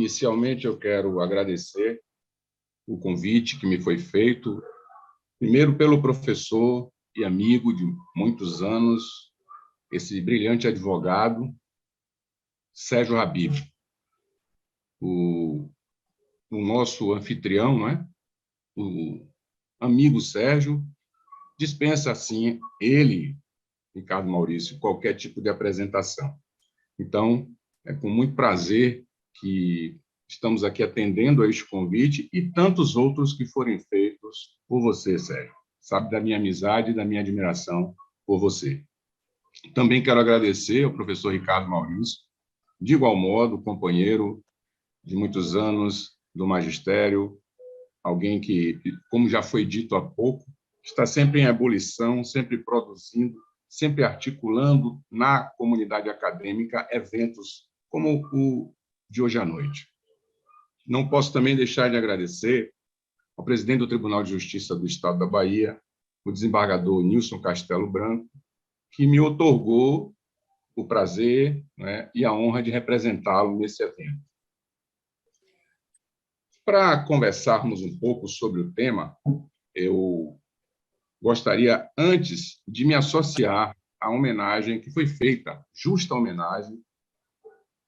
Inicialmente, eu quero agradecer o convite que me foi feito, primeiro pelo professor e amigo de muitos anos, esse brilhante advogado, Sérgio Habib, o nosso anfitrião, não é? O amigo Sérgio dispensa, assim, ele, Ricardo Maurício, qualquer tipo de apresentação. Então, é com muito prazer que estamos aqui atendendo a este convite e tantos outros que forem feitos por você, Sérgio. Sabe da minha amizade e da minha admiração por você. Também quero agradecer ao professor Ricardo Maurício, de igual modo, companheiro de muitos anos do magistério, alguém que, como já foi dito há pouco, está sempre em ebulição, sempre produzindo, sempre articulando na comunidade acadêmica eventos como o de hoje à noite. Não posso também deixar de agradecer ao presidente do Tribunal de Justiça do Estado da Bahia, o desembargador Nilson Castelo Branco, que me outorgou o prazer, né, e a honra de representá-lo nesse evento. Para conversarmos um pouco sobre o tema, eu gostaria, antes de me associar à homenagem que foi feita, justa homenagem,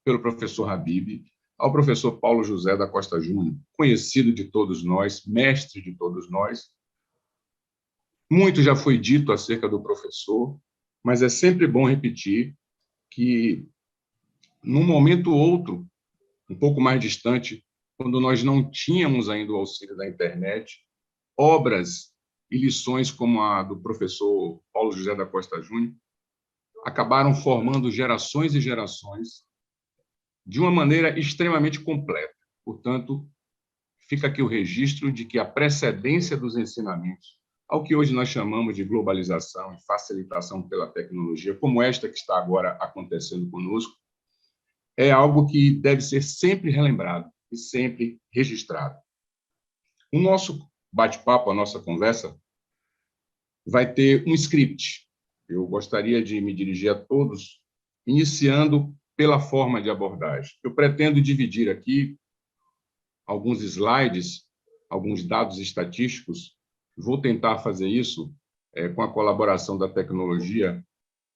pelo professor Habib, ao professor Paulo José da Costa Júnior, conhecido de todos nós, mestre de todos nós. Muito já foi dito acerca do professor, mas é sempre bom repetir que, num momento ou outro, um pouco mais distante, quando nós não tínhamos ainda o auxílio da internet, obras e lições como a do professor Paulo José da Costa Júnior acabaram formando gerações e gerações de uma maneira extremamente completa. Portanto, fica aqui o registro de que a precedência dos ensinamentos ao que hoje nós chamamos de globalização e facilitação pela tecnologia, como esta que está agora acontecendo conosco, é algo que deve ser sempre relembrado e sempre registrado. O nosso bate-papo, a nossa conversa, vai ter um script. Eu gostaria de me dirigir a todos, iniciando pela forma de abordagem. Eu pretendo dividir aqui alguns slides, alguns dados estatísticos. Vou tentar fazer isso com a colaboração da tecnologia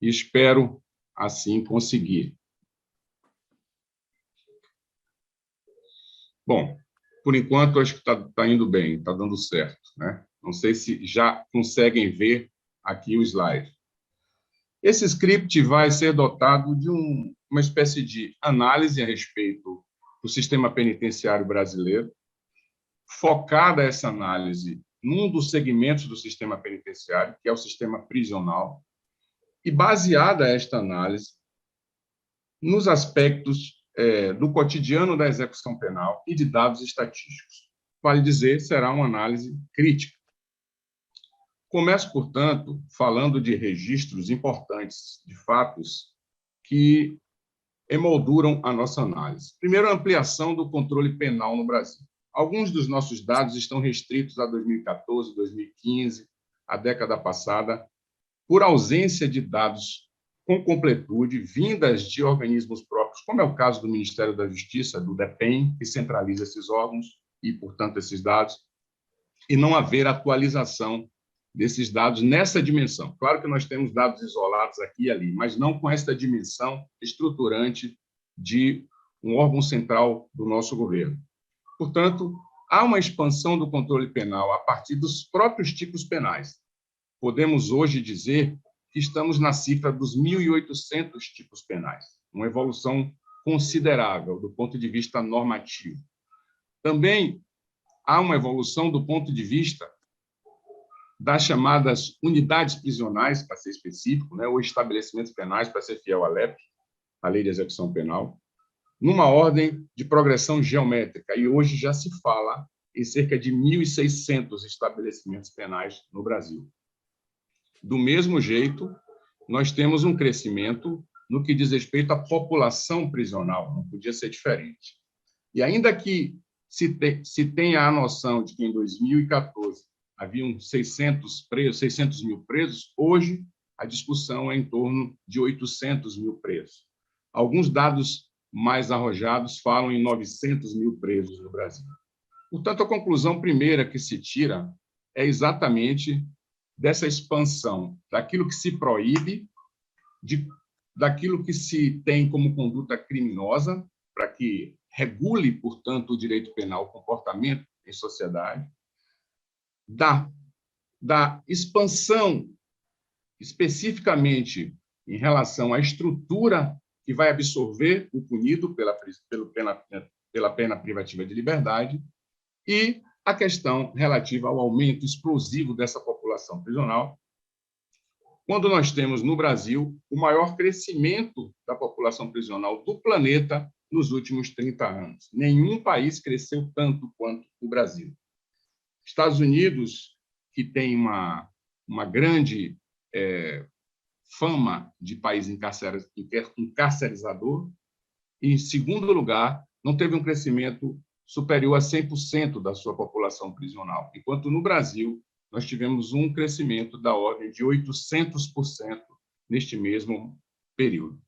e espero, assim, conseguir. Bom, por enquanto, acho que está indo bem, está dando certo, né? Não sei se já conseguem ver aqui o slide. Esse script vai ser dotado de uma espécie de análise a respeito do sistema penitenciário brasileiro, focada essa análise num dos segmentos do sistema penitenciário, que é o sistema prisional, e baseada esta análise nos aspectos do cotidiano da execução penal e de dados estatísticos. Vale dizer, será uma análise crítica. Começo, portanto, falando de registros importantes, de fatos que emolduram a nossa análise. Primeiro, a ampliação do controle penal no Brasil. Alguns dos nossos dados estão restritos a 2014, 2015, a década passada, por ausência de dados com completude, vindas de organismos próprios, como é o caso do Ministério da Justiça, do DEPEN, que centraliza esses órgãos e, portanto, esses dados, e não haver atualização desses dados nessa dimensão. Claro que nós temos dados isolados aqui e ali, mas não com essa dimensão estruturante de um órgão central do nosso governo. Portanto, há uma expansão do controle penal a partir dos próprios tipos penais. Podemos hoje dizer que estamos na cifra dos 1.800 tipos penais, uma evolução considerável do ponto de vista normativo. Também há uma evolução do ponto de vista das chamadas unidades prisionais, para ser específico, né, ou estabelecimentos penais, para ser fiel à LEP, a Lei de Execução Penal, numa ordem de progressão geométrica, e hoje já se fala em cerca de 1.600 estabelecimentos penais no Brasil. Do mesmo jeito, nós temos um crescimento no que diz respeito à população prisional, não podia ser diferente. E ainda que se tenha a noção de que em 2014 haviam 600 mil presos, hoje a discussão é em torno de 800 mil presos. Alguns dados mais arrojados falam em 900 mil presos no Brasil. Portanto, a conclusão primeira que se tira é exatamente dessa expansão daquilo que se proíbe, daquilo que se tem como conduta criminosa, para que regule, portanto, o direito penal, o comportamento em sociedade, da expansão, especificamente em relação à estrutura que vai absorver o punido pela pena privativa de liberdade, e a questão relativa ao aumento explosivo dessa população prisional, quando nós temos no Brasil o maior crescimento da população prisional do planeta nos últimos 30 anos. Nenhum país cresceu tanto quanto o Brasil. Estados Unidos, que tem uma grande fama de país encarcerizador, e, em segundo lugar, não teve um crescimento superior a 100% da sua população prisional, enquanto no Brasil nós tivemos um crescimento da ordem de 800% neste mesmo período.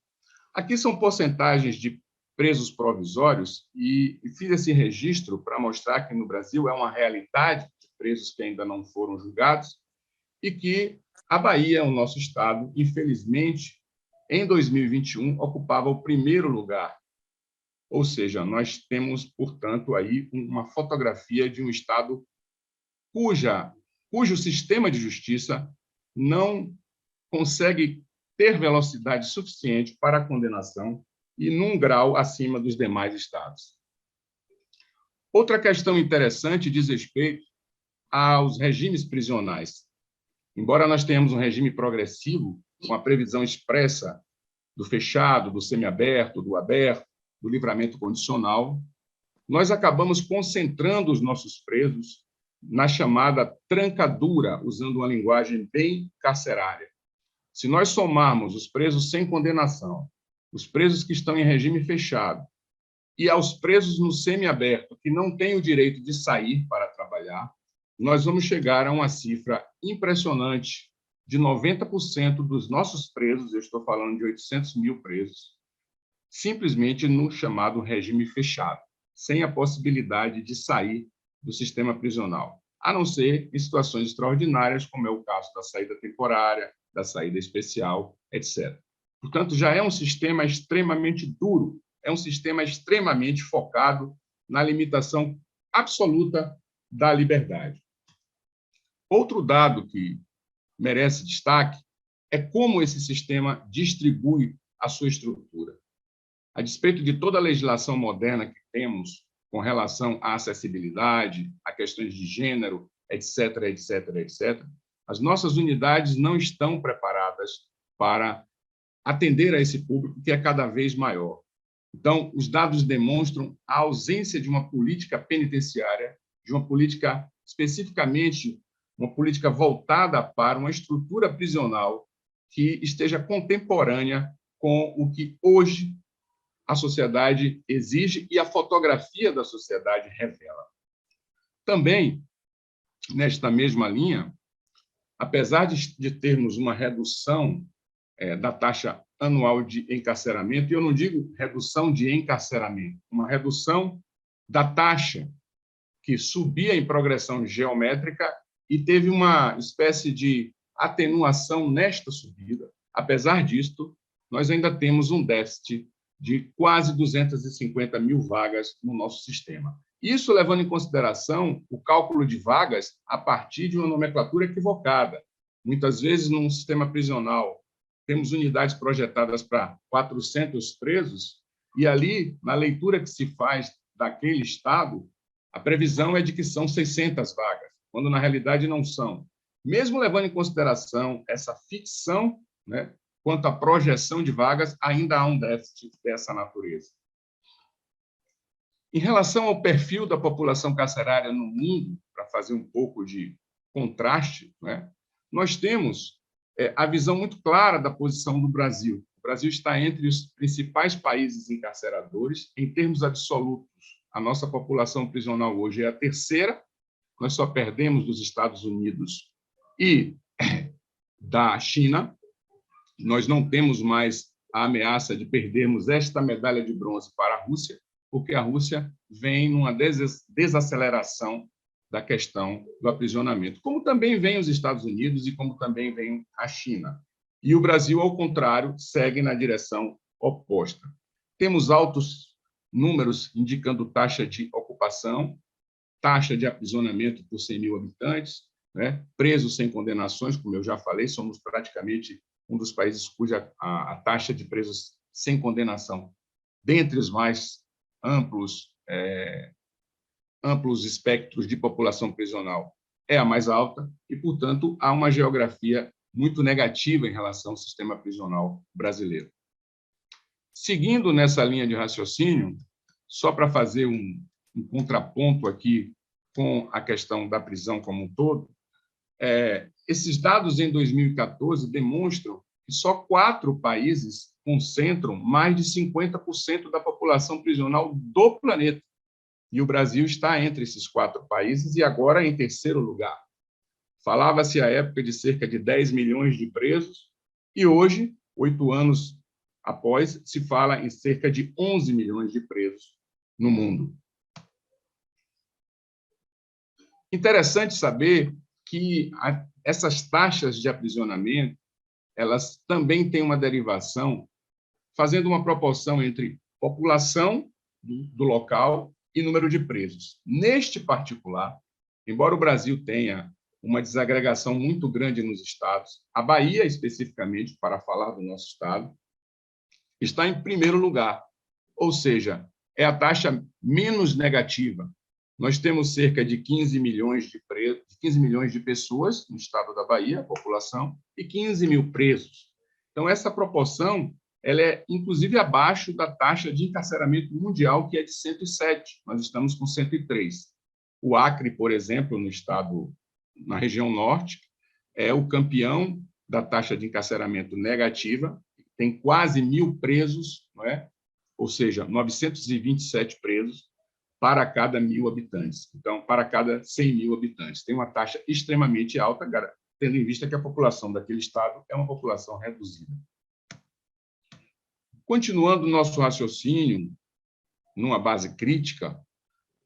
Aqui são porcentagens de presos provisórios e fiz esse registro para mostrar que no Brasil é uma realidade de presos que ainda não foram julgados e que a Bahia, o nosso estado, infelizmente, em 2021, ocupava o primeiro lugar. Ou seja, nós temos, portanto, aí uma fotografia de um estado cujo sistema de justiça não consegue ter velocidade suficiente para a condenação e num grau acima dos demais estados. Outra questão interessante diz respeito aos regimes prisionais. Embora nós tenhamos um regime progressivo, com a previsão expressa do fechado, do semiaberto, do aberto, do livramento condicional, nós acabamos concentrando os nossos presos na chamada trancadura, usando uma linguagem bem carcerária. Se nós somarmos os presos sem condenação, os presos que estão em regime fechado e aos presos no semiaberto, que não têm o direito de sair para trabalhar, nós vamos chegar a uma cifra impressionante de 90% dos nossos presos, eu estou falando de 800 mil presos, simplesmente no chamado regime fechado, sem a possibilidade de sair do sistema prisional, a não ser em situações extraordinárias, como é o caso da saída temporária, da saída especial, etc. Portanto, já é um sistema extremamente duro, é um sistema extremamente focado na limitação absoluta da liberdade. Outro dado que merece destaque é como esse sistema distribui a sua estrutura. A despeito de toda a legislação moderna que temos com relação à acessibilidade, a questões de gênero, etc., etc., etc., as nossas unidades não estão preparadas para atender a esse público que é cada vez maior. Então, os dados demonstram a ausência de uma política penitenciária, de uma política, especificamente, uma política voltada para uma estrutura prisional que esteja contemporânea com o que hoje a sociedade exige e a fotografia da sociedade revela. Também, nesta mesma linha, apesar de termos uma redução da taxa anual de encarceramento, e eu não digo redução de encarceramento, uma redução da taxa que subia em progressão geométrica e teve uma espécie de atenuação nesta subida. Apesar disto, nós ainda temos um déficit de quase 250 mil vagas no nosso sistema. Isso levando em consideração o cálculo de vagas a partir de uma nomenclatura equivocada. Muitas vezes, num sistema prisional, temos unidades projetadas para 400 presos, e ali, na leitura que se faz daquele estado, a previsão é de que são 600 vagas, quando na realidade não são. Mesmo levando em consideração essa ficção, né, quanto à projeção de vagas, ainda há um déficit dessa natureza. Em relação ao perfil da população carcerária no mundo, para fazer um pouco de contraste, né, nós temos a visão muito clara da posição do Brasil. O Brasil está entre os principais países encarceradores. Em termos absolutos, a nossa população prisional hoje é a terceira, nós só perdemos dos Estados Unidos e da China. Nós não temos mais a ameaça de perdermos esta medalha de bronze para a Rússia, porque a Rússia vem numa desaceleração da questão do aprisionamento, como também vem os Estados Unidos e como também vem a China. E o Brasil, ao contrário, segue na direção oposta. Temos altos números indicando taxa de ocupação, taxa de aprisionamento por 100 mil habitantes, né? Presos sem condenações, como eu já falei, somos praticamente um dos países cuja a taxa de presos sem condenação, dentre os mais amplos espectros de população prisional, é a mais alta e, portanto, há uma geografia muito negativa em relação ao sistema prisional brasileiro. Seguindo nessa linha de raciocínio, só para fazer um contraponto aqui com a questão da prisão como um todo, esses dados em 2014 demonstram que só 4 países concentram mais de 50% da população prisional do planeta. E o Brasil está entre esses 4 países e agora em terceiro lugar. Falava-se à época de cerca de 10 milhões de presos e hoje, 8 anos após, se fala em cerca de 11 milhões de presos no mundo. Interessante saber que essas taxas de aprisionamento, elas também têm uma derivação, fazendo uma proporção entre população do local e número de presos. Neste particular, embora o Brasil tenha uma desagregação muito grande nos estados, a Bahia, especificamente, para falar do nosso estado, está em primeiro lugar, ou seja, é a taxa menos negativa. Nós temos cerca de 15 milhões de presos, 15 milhões de pessoas no estado da Bahia, a população, e 15 mil presos. Então, essa proporção ela é, inclusive, abaixo da taxa de encarceramento mundial, que é de 107. Nós estamos com 103. O Acre, por exemplo, no estado, na região norte, é o campeão da taxa de encarceramento negativa, tem quase 1.000 presos, não é? Ou seja, 927 presos para cada 1.000 habitantes. Então, para cada 100 mil habitantes. Tem uma taxa extremamente alta, tendo em vista que a população daquele estado é uma população reduzida. Continuando o nosso raciocínio, numa base crítica,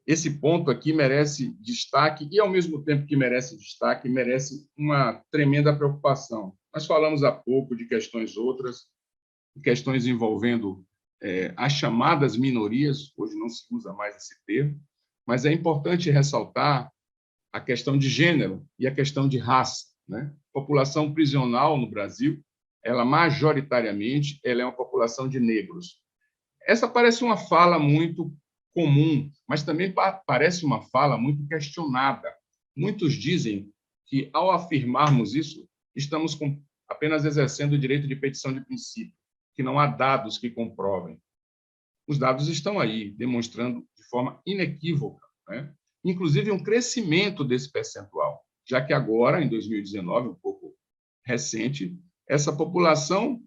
esse ponto aqui merece destaque e, ao mesmo tempo que merece destaque, merece uma tremenda preocupação. Nós falamos há pouco de questões outras, questões envolvendo as chamadas minorias, hoje não se usa mais esse termo, mas é importante ressaltar a questão de gênero e a questão de raça, né? A população prisional no Brasil, ela majoritariamente ela é uma população de negros. Essa parece uma fala muito comum, mas também parece uma fala muito questionada. Muitos dizem que, ao afirmarmos isso, estamos apenas exercendo o direito de petição de princípio, que não há dados que comprovem. Os dados estão aí, demonstrando de forma inequívoca, né? Inclusive um crescimento desse percentual, já que agora, em 2019, um pouco recente, essa população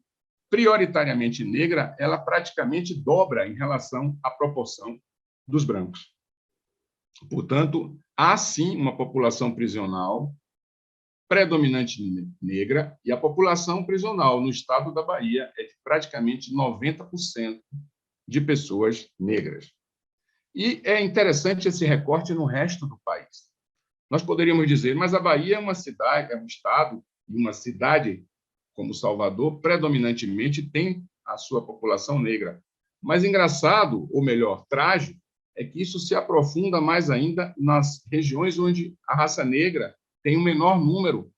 prioritariamente negra, ela praticamente dobra em relação à proporção dos brancos. Portanto, há sim uma população prisional predominante negra, e a população prisional no estado da Bahia é de praticamente 90% de pessoas negras. E é interessante esse recorte no resto do país. Nós poderíamos dizer, mas a Bahia é uma cidade, é um estado, e uma cidade como Salvador, predominantemente tem a sua população negra. Mas engraçado, ou melhor, trágico, é que isso se aprofunda mais ainda nas regiões onde a raça negra tem um menor número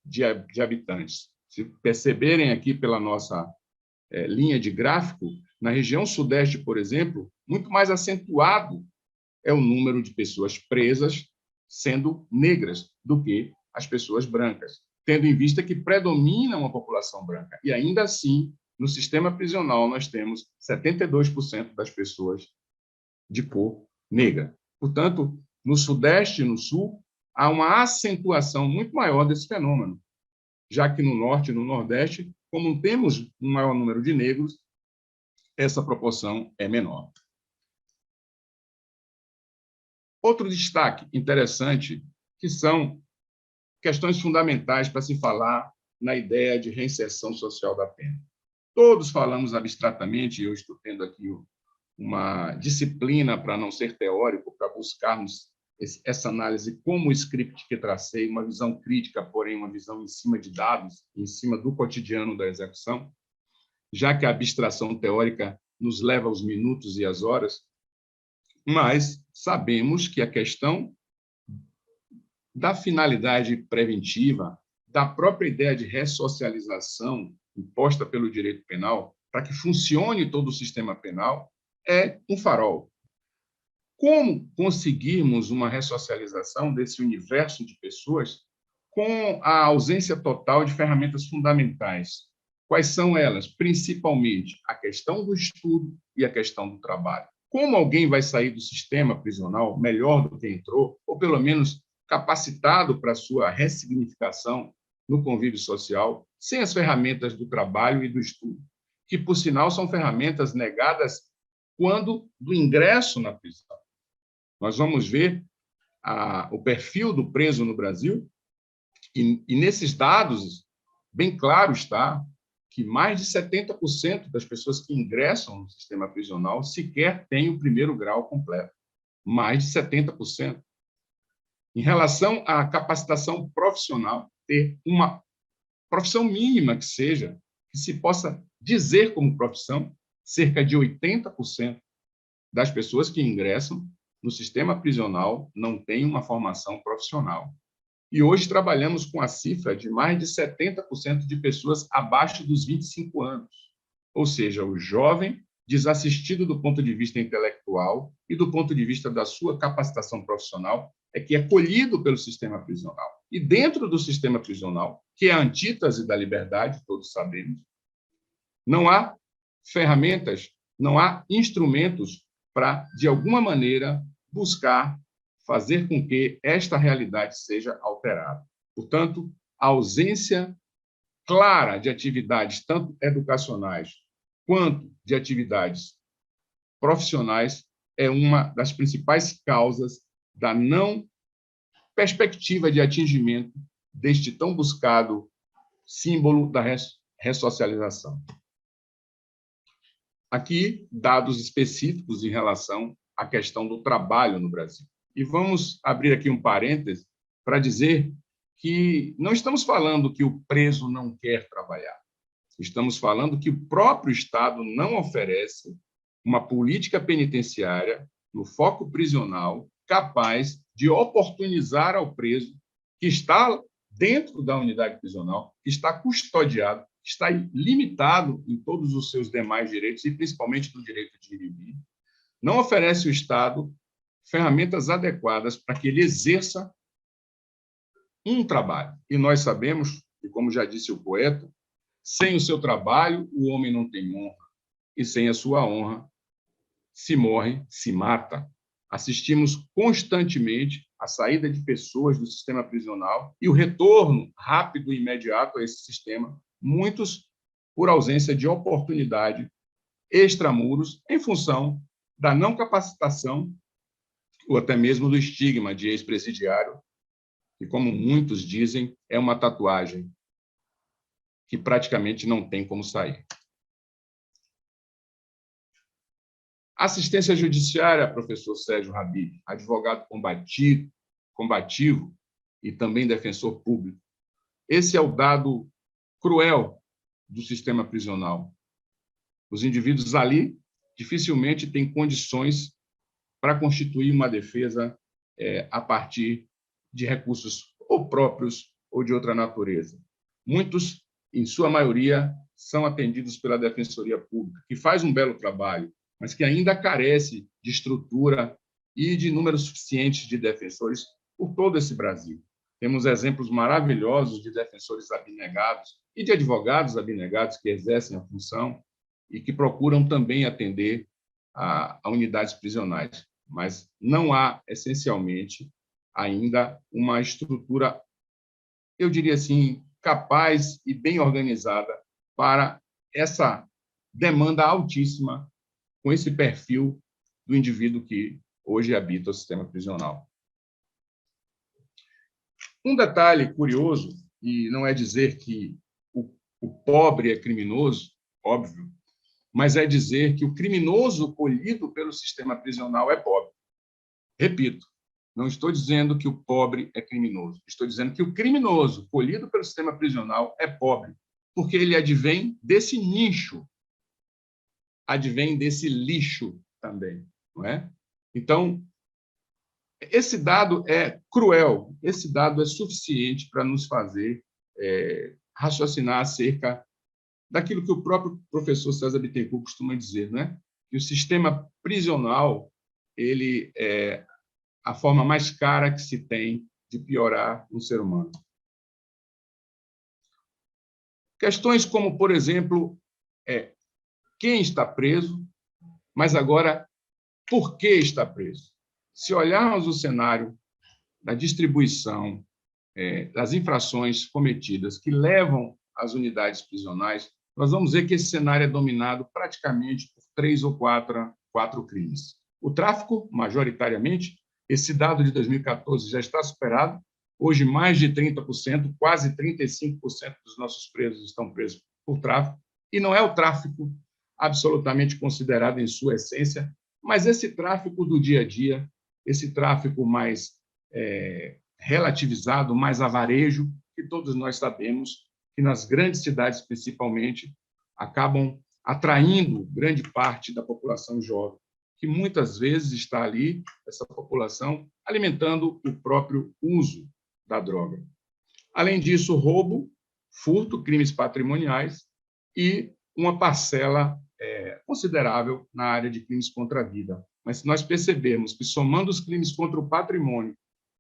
de habitantes. Se perceberem aqui pela nossa linha de gráfico, na região sudeste, por exemplo, muito mais acentuado é o número de pessoas presas sendo negras do que as pessoas brancas, tendo em vista que predomina uma população branca. E, ainda assim, no sistema prisional, nós temos 72% das pessoas de cor negra. Portanto, no Sudeste e no Sul, há uma acentuação muito maior desse fenômeno, já que no Norte e no Nordeste, como temos um maior número de negros, essa proporção é menor. Outro destaque interessante, que são questões fundamentais para se falar na ideia de reinserção social da pena. Todos falamos abstratamente, eu estou tendo aqui uma disciplina para não ser teórico, para buscarmos essa análise como o script que tracei, uma visão crítica, porém uma visão em cima de dados, em cima do cotidiano da execução, já que a abstração teórica nos leva aos minutos e às horas, mas sabemos que a questão da finalidade preventiva, da própria ideia de ressocialização imposta pelo direito penal, para que funcione todo o sistema penal, é um farol. Como conseguirmos uma ressocialização desse universo de pessoas com a ausência total de ferramentas fundamentais? Quais são elas? Principalmente a questão do estudo e a questão do trabalho. Como alguém vai sair do sistema prisional melhor do que entrou, ou pelo menos capacitado para a sua ressignificação no convívio social, sem as ferramentas do trabalho e do estudo, que, por sinal, são ferramentas negadas quando do ingresso na prisão. Nós vamos ver o perfil do preso no Brasil, e nesses dados, bem claro está que mais de 70% das pessoas que ingressam no sistema prisional sequer têm o primeiro grau completo. Mais de 70%. Em relação à capacitação profissional, ter uma profissão mínima que seja, que se possa dizer como profissão, cerca de 80% das pessoas que ingressam no sistema prisional não têm uma formação profissional. E hoje trabalhamos com a cifra de mais de 70% de pessoas abaixo dos 25 anos, ou seja, o jovem desassistido do ponto de vista intelectual e do ponto de vista da sua capacitação profissional é que é colhido pelo sistema prisional. E dentro do sistema prisional, que é a antítese da liberdade, todos sabemos, não há ferramentas, não há instrumentos para, de alguma maneira, buscar fazer com que esta realidade seja alterada. Portanto, a ausência clara de atividades tanto educacionais quanto de atividades profissionais é uma das principais causas da não perspectiva de atingimento deste tão buscado símbolo da ressocialização. Aqui, dados específicos em relação à questão do trabalho no Brasil. E vamos abrir aqui um parêntese para dizer que não estamos falando que o preso não quer trabalhar. Estamos falando que o próprio Estado não oferece uma política penitenciária no foco prisional capaz de oportunizar ao preso que está dentro da unidade prisional, que está custodiado, que está limitado em todos os seus demais direitos, e principalmente no direito de ir e vir, não oferece ao Estado ferramentas adequadas para que ele exerça um trabalho. E nós sabemos, e como já disse o poeta, sem o seu trabalho, o homem não tem honra, e sem a sua honra, se morre, se mata. Assistimos constantemente à saída de pessoas do sistema prisional e o retorno rápido e imediato a esse sistema, muitos por ausência de oportunidade extramuros, em função da não capacitação ou até mesmo do estigma de ex-presidiário, que, como muitos dizem, é uma tatuagem que praticamente não tem como sair. Assistência judiciária, professor Sérgio Habib, advogado combativo e também defensor público. Esse é o dado cruel do sistema prisional. Os indivíduos ali dificilmente têm condições para constituir uma defesa a partir de recursos ou próprios ou de outra natureza. Muitos, em sua maioria, são atendidos pela Defensoria Pública, que faz um belo trabalho, mas que ainda carece de estrutura e de números suficientes de defensores por todo esse Brasil. Temos exemplos maravilhosos de defensores abnegados e de advogados abnegados que exercem a função e que procuram também atender a unidades prisionais, mas não há, essencialmente, ainda uma estrutura, eu diria assim, capaz e bem organizada para essa demanda altíssima com esse perfil do indivíduo que hoje habita o sistema prisional. Um detalhe curioso, e não é dizer que o pobre é criminoso, óbvio, mas é dizer que o criminoso colhido pelo sistema prisional é pobre. Repito, não estou dizendo que o pobre é criminoso, estou dizendo que o criminoso colhido pelo sistema prisional é pobre, porque ele advém desse nicho, advém desse lixo também, não é? Então, esse dado é cruel, esse dado é suficiente para nos fazer raciocinar acerca daquilo que o próprio professor César Bittencourt costuma dizer, né? Que o sistema prisional ele é a forma mais cara que se tem de piorar um ser humano. Questões como, por exemplo, quem está preso, mas agora, por que está preso? Se olharmos o cenário da distribuição das infrações cometidas que levam às unidades prisionais, nós vamos ver que esse cenário é dominado praticamente por 3 ou 4 crimes. O tráfico, majoritariamente, esse dado de 2014 já está superado. Hoje, mais de 30%, quase 35% dos nossos presos estão presos por tráfico. E não é o tráfico absolutamente considerado em sua essência, mas esse tráfico do dia a dia, esse tráfico mais relativizado, mais a varejo, que todos nós sabemos que nas grandes cidades, principalmente, acabam atraindo grande parte da população jovem, que muitas vezes está ali, essa população, alimentando o próprio uso da droga. Além disso, roubo, furto, crimes patrimoniais e uma parcela considerável na área de crimes contra a vida. Mas se nós percebermos que, somando os crimes contra o patrimônio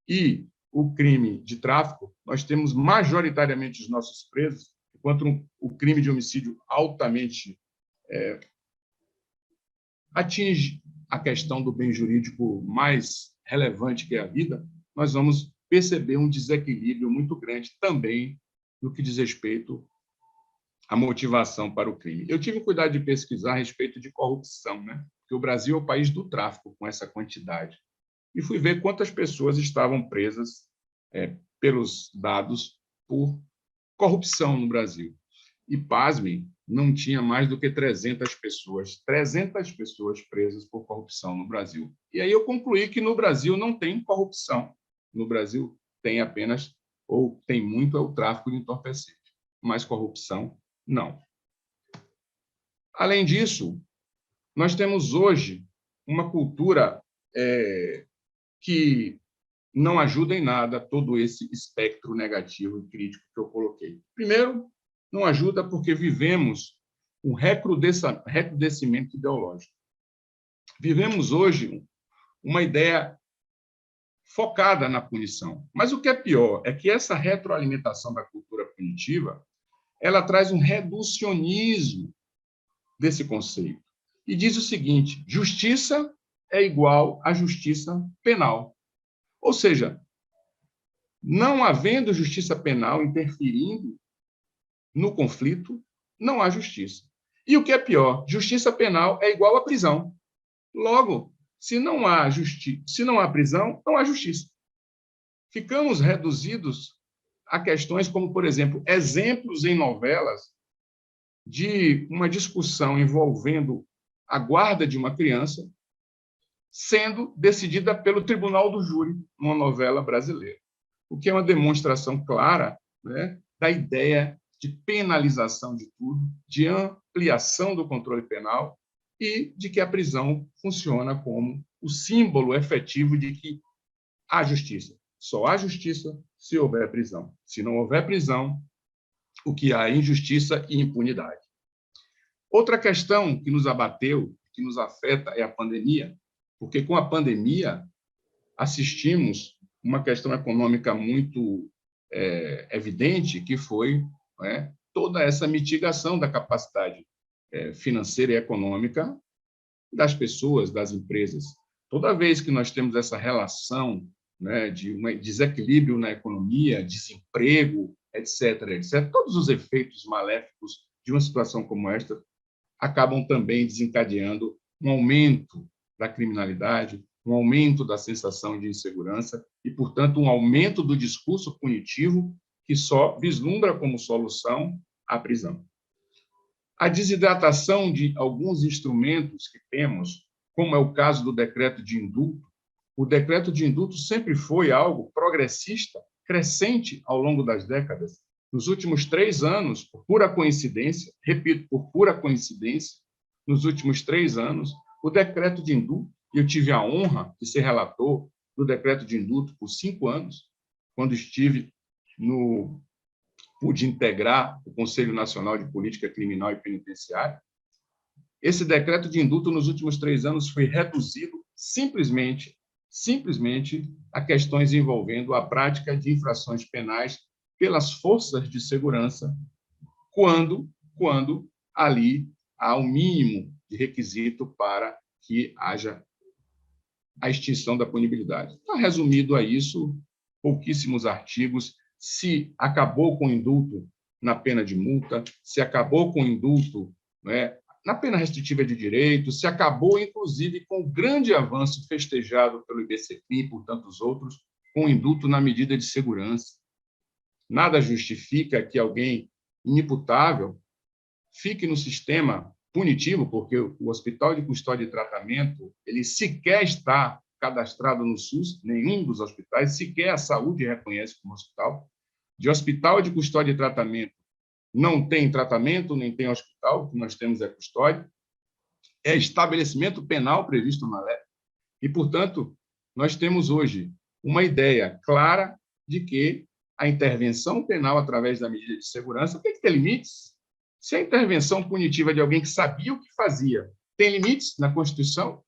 e o crime de tráfico, nós temos majoritariamente os nossos presos, enquanto o crime de homicídio altamente atinge a questão do bem jurídico mais relevante, que é a vida, nós vamos perceber um desequilíbrio muito grande também no que diz respeito à motivação para o crime. Eu tive cuidado de pesquisar a respeito de corrupção, né? Porque o Brasil é o país do tráfico, com essa quantidade. E fui ver quantas pessoas estavam presas, pelos dados, por corrupção no Brasil. E, pasmem, não tinha mais do que 300 pessoas presas por corrupção no Brasil. E aí eu concluí que no Brasil não tem corrupção. No Brasil tem apenas, ou tem muito, é o tráfico de entorpecentes. Mas corrupção, não. Além disso, nós temos hoje uma cultura que não ajuda em nada todo esse espectro negativo e crítico que eu coloquei. Primeiro, não ajuda porque vivemos um recrudescimento ideológico. Vivemos hoje uma ideia focada na punição. Mas o que é pior é que essa retroalimentação da cultura punitiva, ela traz um reducionismo desse conceito. E diz o seguinte: justiça é igual a justiça penal. Ou seja, não havendo justiça penal interferindo no conflito, não há justiça. E o que é pior, justiça penal é igual a prisão. Logo, se não há prisão, não há justiça. Ficamos reduzidos a questões como, por exemplo, exemplos em novelas de uma discussão envolvendo a guarda de uma criança sendo decidida pelo tribunal do júri, numa novela brasileira. O que é uma demonstração clara, né, da ideia de penalização de tudo, de ampliação do controle penal e de que a prisão funciona como o símbolo efetivo de que há justiça. Só há justiça se houver prisão. Se não houver prisão, o que há é injustiça e impunidade. Outra questão que nos abateu, que nos afeta, é a pandemia, porque com a pandemia assistimos uma questão econômica muito evidente, que foi toda essa mitigação da capacidade financeira e econômica das pessoas, das empresas. Toda vez que nós temos essa relação de um desequilíbrio na economia, desemprego, etc., todos os efeitos maléficos de uma situação como esta acabam também desencadeando um aumento da criminalidade, um aumento da sensação de insegurança e, portanto, um aumento do discurso punitivo que só vislumbra como solução a prisão. A desidratação de alguns instrumentos que temos, como é o caso do decreto de indulto. O decreto de indulto sempre foi algo progressista, crescente ao longo das décadas. Nos últimos 3 anos, por pura coincidência, repito, por pura coincidência, nos últimos 3 anos, o decreto de indulto, eu tive a honra de ser relator do decreto de indulto por 5 anos, quando pude integrar o Conselho Nacional de Política Criminal e Penitenciária. Esse decreto de indulto, nos últimos 3 anos, foi reduzido simplesmente a questões envolvendo a prática de infrações penais pelas forças de segurança, quando ali há o mínimo de requisito para que haja a extinção da punibilidade. Está resumido a isso, pouquíssimos artigos. Se acabou com o indulto na pena de multa, se acabou com o indulto, né, na pena restritiva de direito, se acabou, inclusive, com o grande avanço festejado pelo IBCPI e por tantos outros, com o indulto na medida de segurança. Nada justifica que alguém inimputável fique no sistema punitivo, porque o Hospital de Custódia e Tratamento ele sequer está cadastrado no SUS, nenhum dos hospitais, sequer a saúde reconhece como hospital. De hospital de custódia e tratamento não tem tratamento, nem tem hospital, o que nós temos é custódia, é estabelecimento penal previsto na lei. E, portanto, nós temos hoje uma ideia clara de que a intervenção penal através da medida de segurança tem que ter limites. Se a intervenção punitiva de alguém que sabia o que fazia tem limites na Constituição,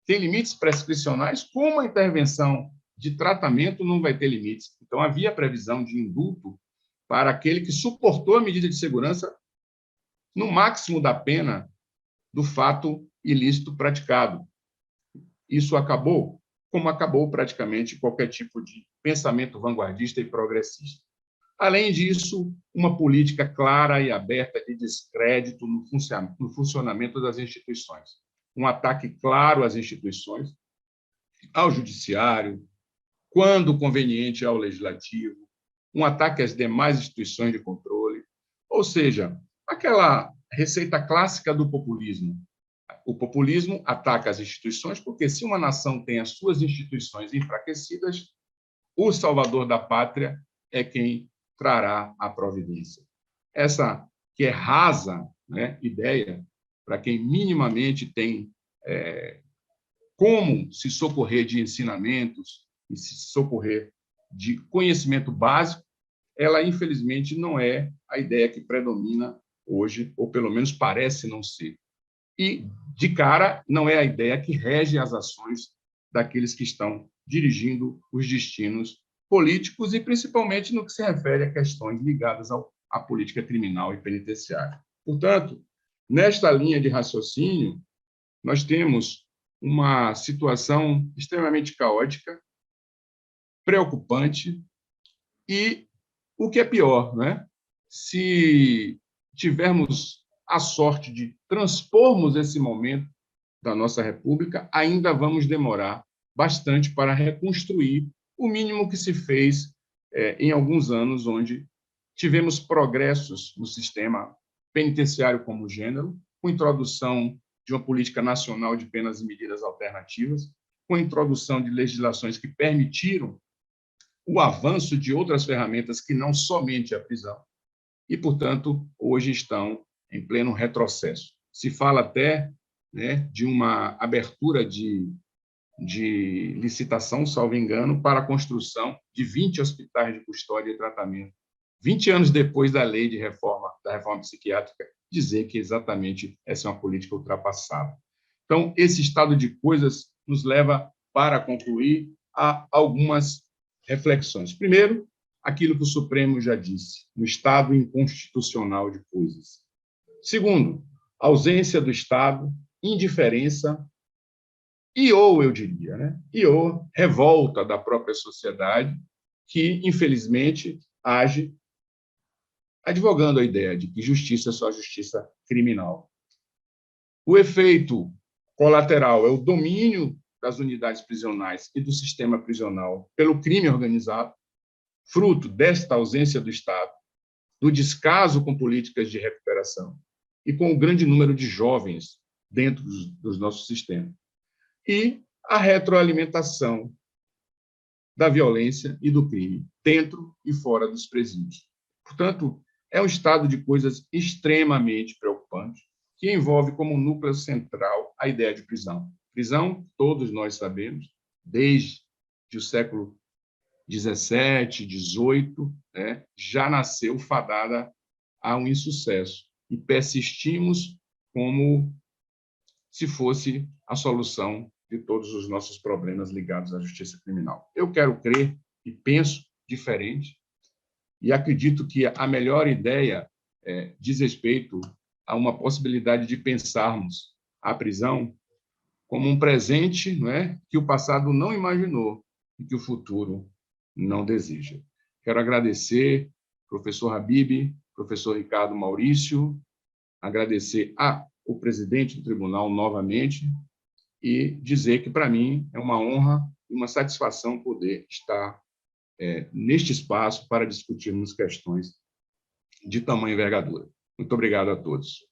tem limites prescricionais, como a intervenção de tratamento não vai ter limites. Então, havia previsão de indulto para aquele que suportou a medida de segurança no máximo da pena do fato ilícito praticado. Isso acabou, como acabou praticamente qualquer tipo de pensamento vanguardista e progressista. Além disso, uma política clara e aberta de descrédito no funcionamento das instituições. Um ataque claro às instituições, ao judiciário, quando conveniente ao legislativo, um ataque às demais instituições de controle, ou seja, aquela receita clássica do populismo. O populismo ataca as instituições, porque se uma nação tem as suas instituições enfraquecidas, o salvador da pátria é quem trará a providência. Essa que é rasa, né, ideia, para quem minimamente tem como se socorrer de ensinamentos e se socorrer de conhecimento básico, ela, infelizmente, não é a ideia que predomina hoje, ou pelo menos parece não ser. E, de cara, não é a ideia que rege as ações daqueles que estão dirigindo os destinos políticos e, principalmente, no que se refere a questões ligadas à política criminal e penitenciária. Portanto, nesta linha de raciocínio, nós temos uma situação extremamente caótica, preocupante e, o que é pior, né? Se tivermos a sorte de transpormos esse momento da nossa República, ainda vamos demorar bastante para reconstruir o mínimo que se fez em alguns anos, onde tivemos progressos no sistema penitenciário como gênero, com introdução de uma política nacional de penas e medidas alternativas, com a introdução de legislações que permitiram o avanço de outras ferramentas que não somente a prisão, e, portanto, hoje estão em pleno retrocesso. Se fala até, né, de uma abertura de licitação, salvo engano, para a construção de 20 hospitais de custódia e tratamento, 20 anos depois da lei da reforma psiquiátrica, dizer que exatamente essa é uma política ultrapassada. Então, esse estado de coisas nos leva, para concluir, a algumas reflexões. Primeiro, aquilo que o Supremo já disse, no estado inconstitucional de coisas. Segundo, ausência do Estado, indiferença ou, eu diria, né, ou revolta da própria sociedade, que, infelizmente, age advogando a ideia de que justiça é só justiça criminal. O efeito colateral é o domínio das unidades prisionais e do sistema prisional pelo crime organizado, fruto desta ausência do Estado, do descaso com políticas de recuperação. e com o grande número de jovens dentro dos nossos sistemas. E a retroalimentação da violência e do crime, dentro e fora dos presídios. Portanto, é um estado de coisas extremamente preocupante, que envolve como núcleo central a ideia de prisão. Prisão, todos nós sabemos, desde o século 17, 18, já nasceu fadada a um insucesso, e persistimos como se fosse a solução de todos os nossos problemas ligados à justiça criminal. Eu quero crer e penso diferente, e acredito que a melhor ideia diz respeito a uma possibilidade de pensarmos a prisão como um presente, que o passado não imaginou e que o futuro não deseja. Quero agradecer professor Habib, professor Ricardo Maurício, agradecer ao presidente do tribunal novamente e dizer que, para mim, é uma honra e uma satisfação poder estar neste espaço para discutirmos questões de tamanha envergadura. Muito obrigado a todos.